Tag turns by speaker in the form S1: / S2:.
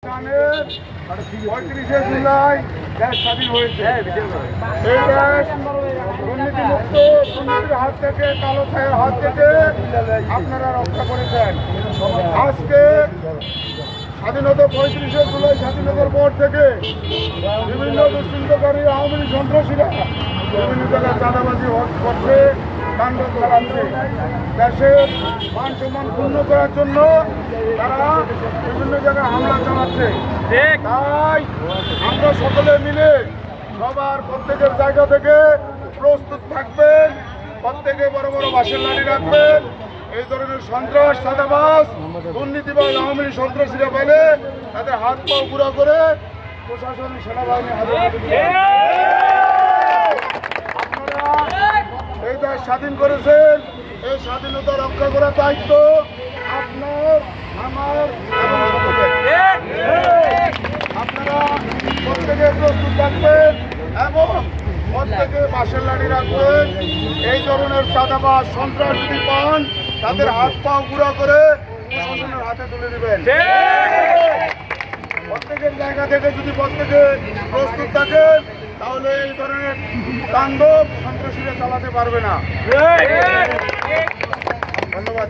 S1: 35শে জুলাই দেশ স্বাধীন হয়েছে। এই দেশ দুর্নীতিমুক্ত, দুর্নীতির হাত থেকে, কালো ছায়ের হাত থেকে আপনারা রক্ষা করেছেন। আজকে স্বাধীনতা 35শে জুলাই স্বাধীনতার পর থেকে বিভিন্ন দুষ্কৃতকারী আওয়ামী লীগ সন্ত্রাসীরা বিভিন্ন জায়গায় চাঁদাবাজি করছে, তাণ্ডব চালাচ্ছে। দেশের মান সম্মান পূর্ণ করার জন্য তারা বিভিন্ন জায়গায় হামলা চালাচ্ছে। তাই আমরা সকলে মিলে সবার প্রত্যেকের জায়গা থেকে প্রস্তুত থাকবেন, প্রত্যেকে বড় বড় বাঁশের লাঠি রাখবেন। এই ধরনের সন্ত্রাস, চাঁদাবাজ, দুর্নীতিবাজ আওয়ামী লীগ সন্ত্রাসীরা পেলে তাদের হাত পা গুঁড়া করে প্রশাসন, সেনাবাহিনী হাজির। এই দেশ স্বাধীন করেছেন, এই স্বাধীনতা রক্ষা করার দায়িত্ব আপনার, আমার এবং সকলের। আপনারা প্রত্যেকে প্রস্তুত থাকবেন এবং প্রত্যেকে বাঁশের লাঠি রাখবেন। এই ধরনের চাঁদাবাজ, সন্ত্রাস যদি পান তাদের হাত পা গুঁড়া করে প্রশাসনের হাতে তুলে দেবেন। প্রত্যেকের জায়গা থেকে যদি প্রত্যেকে প্রস্তুত থাকেন তাহলে এই ধরনের তাণ্ডব সন্ত্রাসীরা চালাতে পারবে না। ধন্যবাদ।